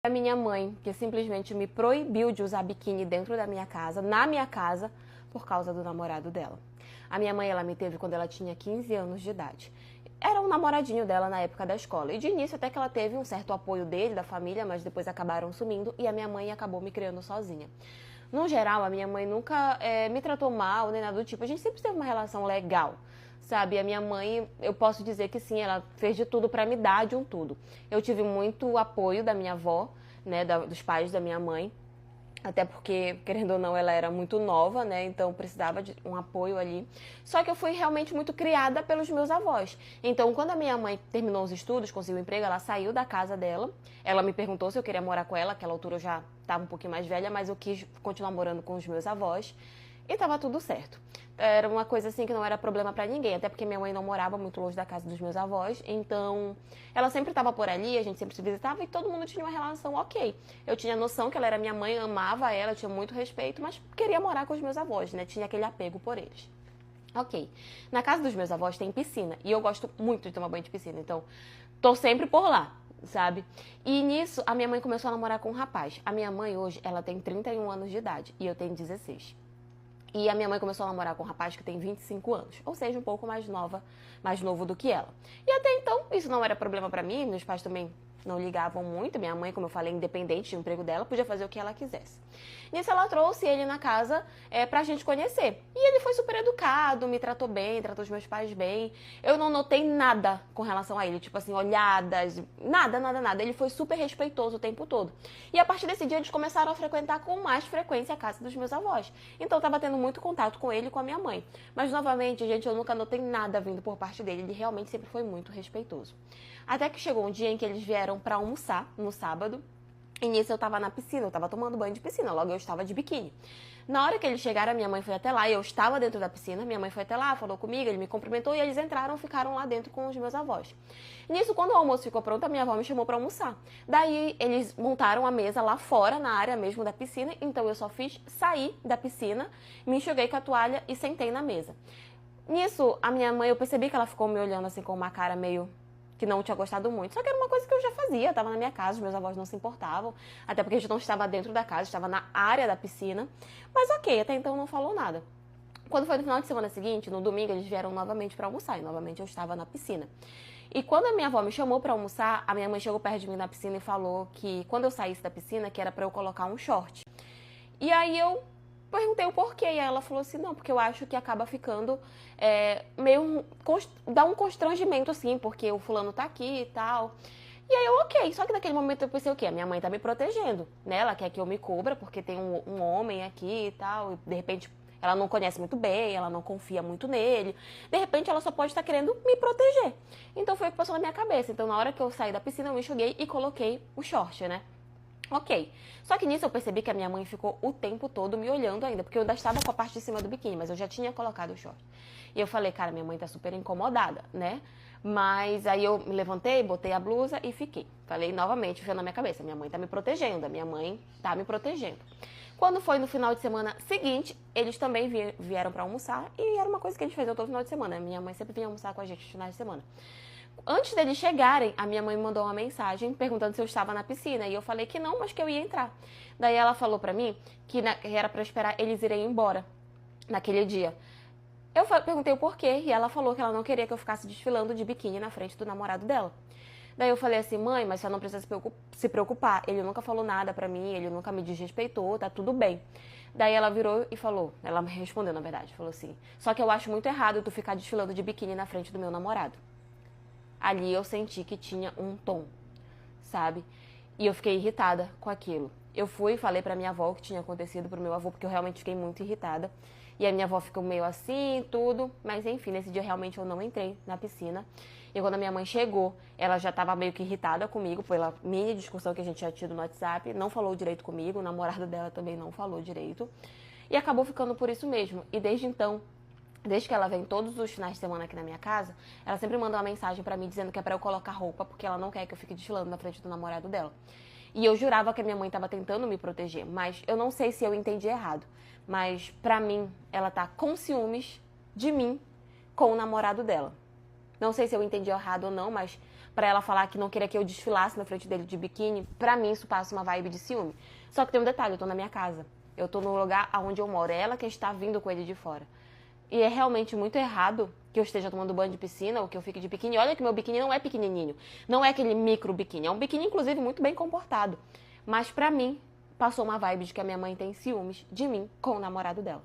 A minha mãe, que simplesmente me proibiu de usar biquíni dentro da minha casa, na minha casa, por causa do namorado dela. A minha mãe, ela me teve quando ela tinha 15 anos de idade. Era um namoradinho dela na época da escola. E de início até que ela teve um certo apoio dele, da família, mas depois acabaram sumindo e a minha mãe acabou me criando sozinha. No geral, a minha mãe nunca me tratou mal, nem nada do tipo. A gente sempre teve uma relação legal, sabe? A minha mãe, eu posso dizer que sim, ela fez de tudo pra me dar de um tudo. Eu tive muito apoio da minha avó, né, dos pais da minha mãe. Até porque, querendo ou não, ela era muito nova, né? Então precisava de um apoio ali. Só que eu fui realmente muito criada pelos meus avós. Então, quando a minha mãe terminou os estudos, conseguiu um emprego, ela saiu da casa dela. Ela me perguntou se eu queria morar com ela. Naquela altura eu já estava um pouquinho mais velha, mas eu quis continuar morando com os meus avós. E tava tudo certo. Era uma coisa assim que não era problema pra ninguém, até porque minha mãe não morava muito longe da casa dos meus avós, então ela sempre tava por ali, a gente sempre se visitava e todo mundo tinha uma relação ok. Eu tinha noção que ela era minha mãe, amava ela, tinha muito respeito, mas queria morar com os meus avós, né? Tinha aquele apego por eles. Ok. Na casa dos meus avós tem piscina e eu gosto muito de tomar banho de piscina, então tô sempre por lá, sabe? E nisso a minha mãe começou a namorar com um rapaz. A minha mãe hoje, ela tem 31 anos de idade e eu tenho 16. E a minha mãe começou a namorar com um rapaz que tem 25 anos, ou seja, um pouco mais novo do que ela. E até então, isso não era problema pra mim, meus pais também não ligavam muito. Minha mãe, como eu falei, independente do emprego dela, podia fazer o que ela quisesse. Nisso ela trouxe ele na casa pra gente conhecer. E ele foi super educado, me tratou bem, tratou os meus pais bem. Eu não notei nada com relação a ele, tipo assim, olhadas, nada, nada, nada. Ele foi super respeitoso o tempo todo. E a partir desse dia eles começaram a frequentar com mais frequência a casa dos meus avós. Então eu tava tendo muito contato com ele e com a minha mãe. Mas novamente, gente, eu nunca notei nada vindo por parte dele. Ele realmente sempre foi muito respeitoso. Até que chegou um dia em que eles vieram pra almoçar, no sábado. E nisso eu tava na piscina, eu tava tomando banho de piscina, logo eu estava de biquíni. Na hora que eles chegaram, a minha mãe foi até lá, e eu estava dentro da piscina, minha mãe foi até lá, falou comigo, ele me cumprimentou e eles entraram, ficaram lá dentro com os meus avós. Nisso, quando o almoço ficou pronto, a minha avó me chamou pra almoçar. Daí, eles montaram a mesa lá fora, na área mesmo da piscina, então eu só fiz sair da piscina, me enxuguei com a toalha e sentei na mesa. Nisso, a minha mãe, eu percebi que ela ficou me olhando assim com uma cara meio que não tinha gostado muito. Só que era uma coisa que eu já fazia, estava na minha casa, os meus avós não se importavam, até porque a gente não estava dentro da casa, estava na área da piscina. Mas ok, até então não falou nada. Quando foi no final de semana seguinte, no domingo, eles vieram novamente para almoçar e novamente eu estava na piscina. E quando a minha avó me chamou para almoçar, a minha mãe chegou perto de mim na piscina e falou que quando eu saísse da piscina, que era para eu colocar um short. E aí eu perguntei o porquê, e aí ela falou assim, não, porque eu acho que acaba ficando meio, dá um constrangimento assim, porque o fulano tá aqui e tal. E aí eu, ok, só que naquele momento eu pensei o quê? A minha mãe tá me protegendo, né? Ela quer que eu me cubra, porque tem um homem aqui e tal, e de repente ela não conhece muito bem, ela não confia muito nele. De repente ela só pode estar querendo me proteger. Então foi o que passou na minha cabeça. Então na hora que eu saí da piscina, eu me enxuguei e coloquei o short, né? Ok. Só que nisso eu percebi que a minha mãe ficou o tempo todo me olhando ainda, porque eu ainda estava com a parte de cima do biquíni, mas eu já tinha colocado o short. E eu falei, cara, minha mãe tá super incomodada, né? Mas aí eu me levantei, botei a blusa e fiquei. Falei novamente, enfiando na minha cabeça, minha mãe tá me protegendo, a minha mãe tá me protegendo. Quando foi no final de semana seguinte, eles também vieram pra almoçar, e era uma coisa que a gente fazia todo final de semana. Minha mãe sempre vinha almoçar com a gente nos finais de semana. Antes deles chegarem, a minha mãe me mandou uma mensagem perguntando se eu estava na piscina. E eu falei que não, mas que eu ia entrar. Daí ela falou pra mim que era pra eu esperar eles irem embora naquele dia. Eu perguntei o porquê e ela falou que ela não queria que eu ficasse desfilando de biquíni na frente do namorado dela. Daí eu falei assim, mãe, mas você não precisa se preocupar. Ele nunca falou nada pra mim, ele nunca me desrespeitou, tá tudo bem. Daí ela virou e falou, ela me respondeu na verdade, falou assim, só que eu acho muito errado tu ficar desfilando de biquíni na frente do meu namorado. Ali eu senti que tinha um tom, sabe? E eu fiquei irritada com aquilo. Eu fui e falei pra minha avó o que tinha acontecido pro meu avô, porque eu realmente fiquei muito irritada. E a minha avó ficou meio assim, tudo. Mas enfim, nesse dia realmente eu não entrei na piscina. E quando a minha mãe chegou, ela já tava meio que irritada comigo pela mini discussão que a gente tinha tido no WhatsApp. Não falou direito comigo, o namorado dela também não falou direito. E acabou ficando por isso mesmo. E desde então, desde que ela vem todos os finais de semana aqui na minha casa, ela sempre manda uma mensagem pra mim dizendo que é pra eu colocar roupa, porque ela não quer que eu fique desfilando na frente do namorado dela. E eu jurava que a minha mãe tava tentando me proteger, mas eu não sei se eu entendi errado. Mas pra mim, ela tá com ciúmes de mim com o namorado dela. Não sei se eu entendi errado ou não, mas pra ela falar que não queria que eu desfilasse na frente dele de biquíni, pra mim isso passa uma vibe de ciúme. Só que tem um detalhe, eu tô na minha casa. Eu tô no lugar onde eu moro. É ela que está vindo com ele de fora. E é realmente muito errado que eu esteja tomando banho de piscina ou que eu fique de biquíni. Olha que meu biquíni não é pequenininho. Não é aquele micro biquíni. É um biquíni, inclusive, muito bem comportado. Mas pra mim, passou uma vibe de que a minha mãe tem ciúmes de mim com o namorado dela.